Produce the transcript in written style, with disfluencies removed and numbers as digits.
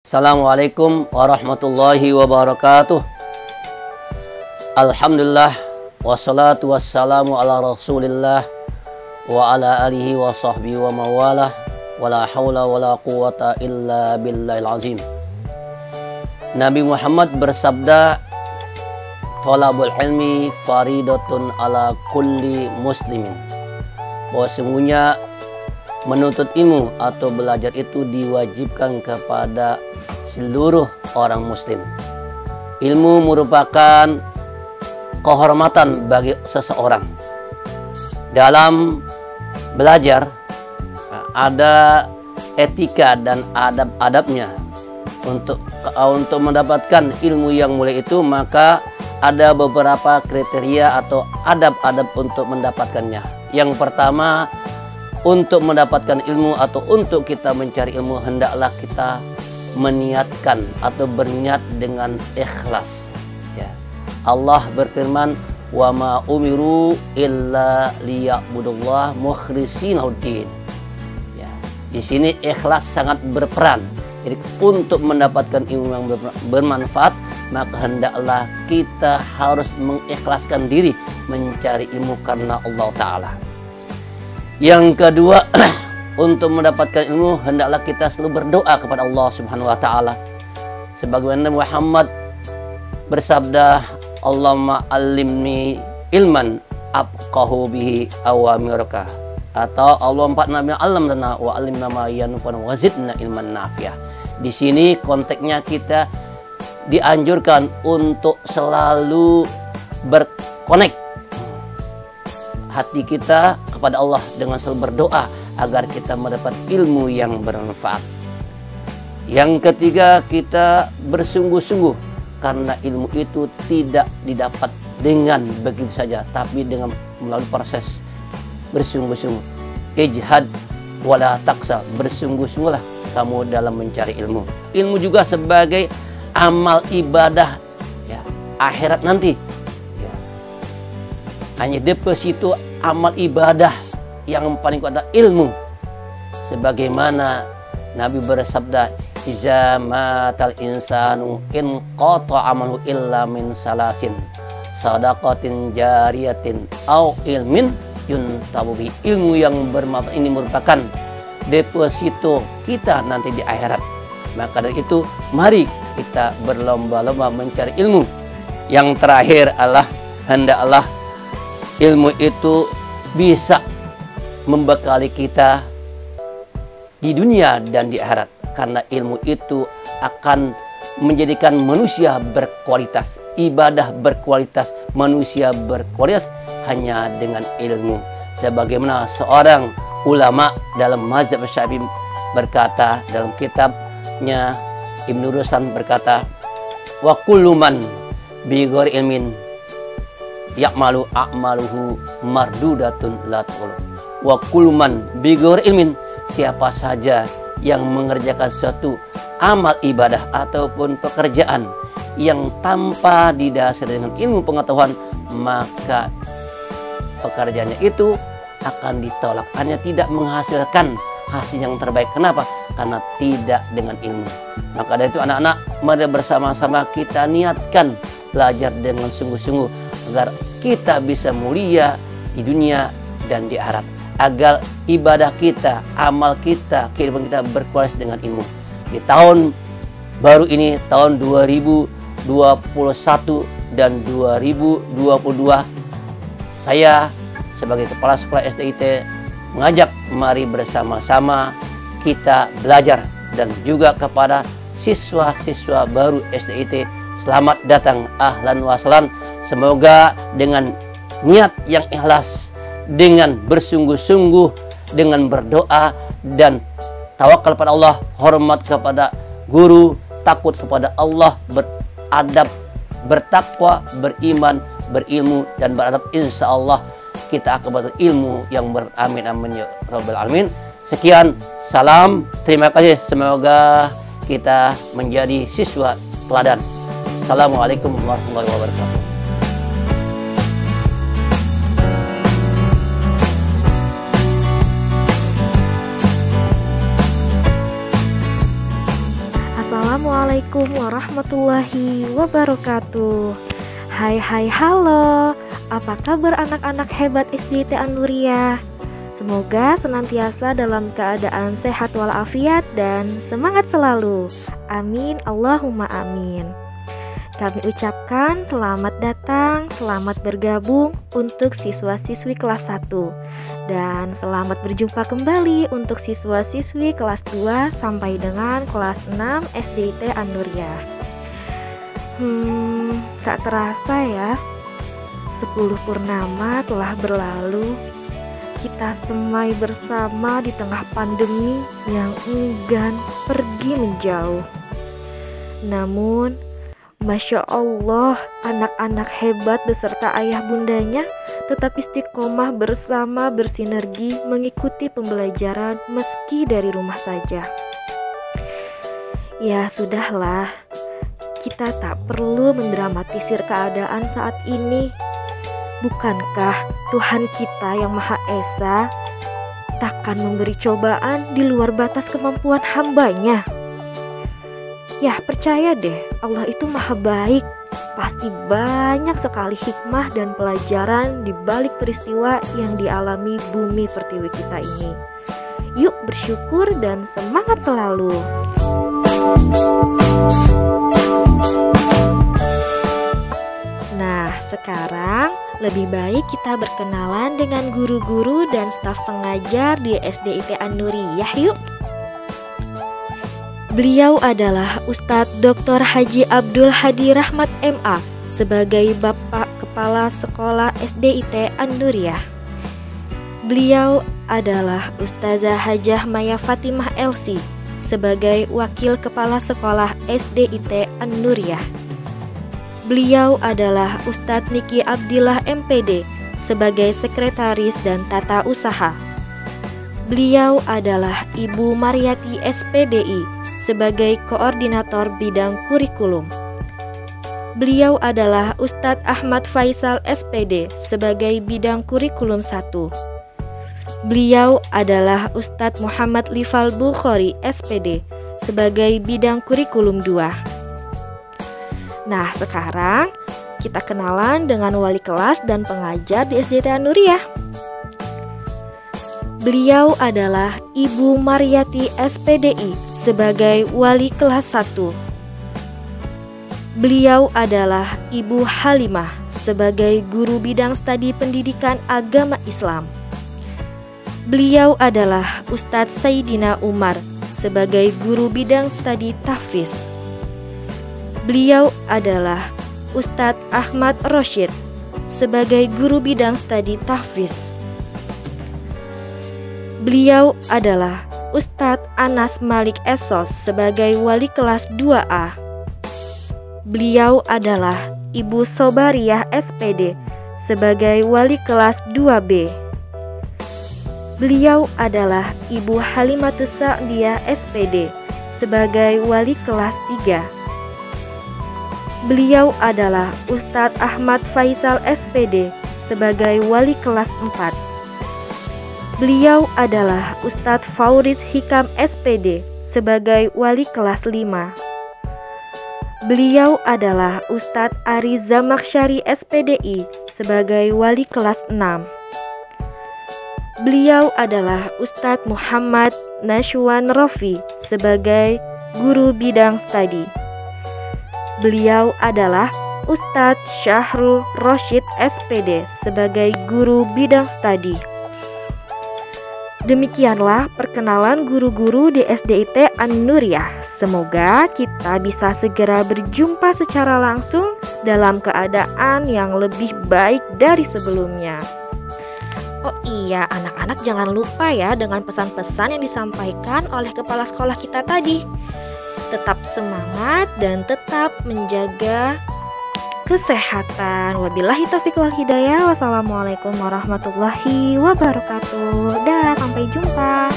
Assalamualaikum warahmatullahi wabarakatuh. Alhamdulillah wassalatu wassalamu ala rasulillah wa ala alihi wa sahbihi wa mawalah wala hawla wala quwata illa billahil azim. Nabi Muhammad bersabda, "Thalabul ilmi faridatun ala kulli muslimin." Bahwa sungguhnya menuntut ilmu atau belajar itu diwajibkan kepada seluruh orang muslim. Ilmu merupakan kehormatan bagi seseorang. Dalam belajar ada etika dan adab-adabnya. Untuk mendapatkan ilmu yang mulia itu, maka ada beberapa kriteria atau adab-adab untuk mendapatkannya. Yang pertama, untuk mendapatkan ilmu atau untuk kita mencari ilmu, hendaklah kita meniatkan atau berniat dengan ikhlas. Ya. Allah berfirman, "Wa ma umiru illa liya'budullah mukhlishina lahuddin." Ya. Di sini ikhlas sangat berperan. Jadi untuk mendapatkan ilmu yang bermanfaat, maka hendaklah kita harus mengikhlaskan diri mencari ilmu karena Allah Ta'ala. Yang kedua, untuk mendapatkan ilmu hendaklah kita selalu berdoa kepada Allah Subhanahu wa Ta'ala. Sebagaimana Muhammad bersabda, "Allahumma allimni ilman afqahu bihi awamirka." Atau Allah nabi alam lana wa alimna ma yanfa'una wa zidna ilman nafi'ah. Di sini konteksnya kita dianjurkan untuk selalu berkonek hati kita kepada Allah dengan selalu berdoa agar kita mendapat ilmu yang bermanfaat. Yang ketiga, kita bersungguh-sungguh karena ilmu itu tidak didapat dengan begitu saja, tapi dengan melalui proses bersungguh-sungguh. Ijhad wala taksa, bersungguh-sungguhlah kamu dalam mencari ilmu. Ilmu juga sebagai amal ibadah ya, akhirat nanti. Ya. Hanya deposito amal ibadah yang paling kuat adalah ilmu. Sebagaimana Nabi bersabda, "Iza matal insanu in qata amalu illa min salasin, sadaqatin jariyatin au ilmin yuntabu bi." Ilmu yang bermanfaat ini merupakan deposito kita nanti di akhirat. Maka dari itu, mari kita berlomba-lomba mencari ilmu. Yang terakhir adalah hendaklah ilmu itu bisa membekali kita di dunia dan di akhirat, karena ilmu itu akan menjadikan manusia berkualitas, ibadah berkualitas, manusia berkualitas hanya dengan ilmu. Sebagaimana seorang ulama dalam mazhab Syafi'i berkata dalam kitabnya, Ibnu Rushd berkata, "Wa kullu man bi ghairi ilmin ya'malu a'maluhu mardudatun la tuqul." Wa kullu man bi ghairi ilmin, siapa saja yang mengerjakan suatu amal ibadah ataupun pekerjaan yang tanpa didasari dengan ilmu pengetahuan, maka pekerjaannya itu akan ditolak, hanya tidak menghasilkan hasil yang terbaik. Kenapa? Karena tidak dengan ilmu. Maka dari itu anak-anak, mari bersama-sama kita niatkan belajar dengan sungguh-sungguh agar kita bisa mulia di dunia dan di akhirat, agar ibadah kita, amal kita, kehidupan kita berkualitas dengan ilmu. Di tahun baru ini, tahun 2021 dan 2022, saya sebagai Kepala Sekolah SDIT mengajak mari bersama-sama kita belajar. Dan juga kepada siswa-siswa baru SDIT, selamat datang, ahlan wa sahlan. Semoga dengan niat yang ikhlas, dengan bersungguh-sungguh, dengan berdoa dan tawakal pada Allah, hormat kepada guru, takut kepada Allah, beradab, bertakwa, beriman, berilmu dan beradab, insya Allah kita akan dapat ilmu yang beramin amin ya rabbal alamin. Sekian, salam, terima kasih. Semoga kita menjadi siswa teladan. Assalamualaikum warahmatullahi wabarakatuh. Assalamualaikum warahmatullahi wabarakatuh. Hai halo. Apa kabar anak-anak hebat SDIT An-Nuriyah? Semoga senantiasa dalam keadaan sehat walafiat dan semangat selalu. Amin Allahumma amin. Kami ucapkan selamat datang, selamat bergabung untuk siswa-siswi kelas 1. Dan selamat berjumpa kembali untuk siswa-siswi kelas 2 sampai dengan kelas 6 SDIT An-Nuriyah. Tak terasa ya, 10 purnama telah berlalu. Kita semai bersama di tengah pandemi yang enggan pergi menjauh. Namun, Masya Allah, anak-anak hebat beserta ayah bundanya tetap istiqomah bersama bersinergi mengikuti pembelajaran meski dari rumah saja. Ya sudahlah, kita tak perlu mendramatisir keadaan saat ini. Bukankah Tuhan kita yang Maha Esa takkan memberi cobaan di luar batas kemampuan hambanya? Ya percaya deh, Allah itu maha baik. Pasti banyak sekali hikmah dan pelajaran di balik peristiwa yang dialami bumi pertiwi kita ini. Yuk bersyukur dan semangat selalu. Nah sekarang lebih baik kita berkenalan dengan guru-guru dan staf pengajar di SDIT An-Nuriyah yuk. Beliau adalah Ustadz Dr. Haji Abdul Hadi Rahmat MA sebagai Bapak Kepala Sekolah SDIT An-Nuriyah. Beliau adalah Ustazah Hajah Maya Fatimah LC sebagai Wakil Kepala Sekolah SDIT An-Nuriyah. Beliau adalah Ustadz Niki Abdillah MPD sebagai Sekretaris dan Tata Usaha. Beliau adalah Ibu Mariati SPDI sebagai Koordinator Bidang Kurikulum. Beliau adalah Ustadz Ahmad Faisal SPD sebagai Bidang Kurikulum 1. Beliau adalah Ustadz Muhammad Lifal Bukhari SPD sebagai Bidang Kurikulum 2. Nah sekarang kita kenalan dengan wali kelas dan pengajar di SDIT An-Nuriyah. Beliau adalah Ibu Mariati SPDI sebagai wali kelas 1. Beliau adalah Ibu Halimah sebagai guru bidang studi pendidikan agama Islam. Beliau adalah Ustadz Sayyidina Umar sebagai guru bidang studi tahfiz. Beliau adalah Ustadz Ahmad Roshid sebagai guru bidang studi tahfiz. Beliau adalah Ustadz Anas Malik Esos sebagai wali kelas 2A. Beliau adalah Ibu Sobariyah SPD sebagai wali kelas 2B. Beliau adalah Ibu Halimatus Sa'diyah SPD sebagai wali kelas 3. Beliau adalah Ustadz Ahmad Faisal SPD sebagai wali kelas 4. Beliau adalah Ustadz Fauris Hikam SPD sebagai wali kelas 5. Beliau adalah Ustadz Ariza Maksyari SPDI sebagai wali kelas 6. Beliau adalah Ustadz Muhammad Nashwan Rofi sebagai guru bidang studi. Beliau adalah Ustadz Syahrul Roshid SPD sebagai guru bidang studi. Demikianlah perkenalan guru-guru di SDIT An-Nuriyah. Semoga kita bisa segera berjumpa secara langsung dalam keadaan yang lebih baik dari sebelumnya. Oh iya, anak-anak jangan lupa ya dengan pesan-pesan yang disampaikan oleh kepala sekolah kita tadi. Tetap semangat dan tetap menjaga kesehatan. Wabillahi taufiq wal hidayah. Wassalamualaikum warahmatullahi wabarakatuh. Dah, sampai jumpa.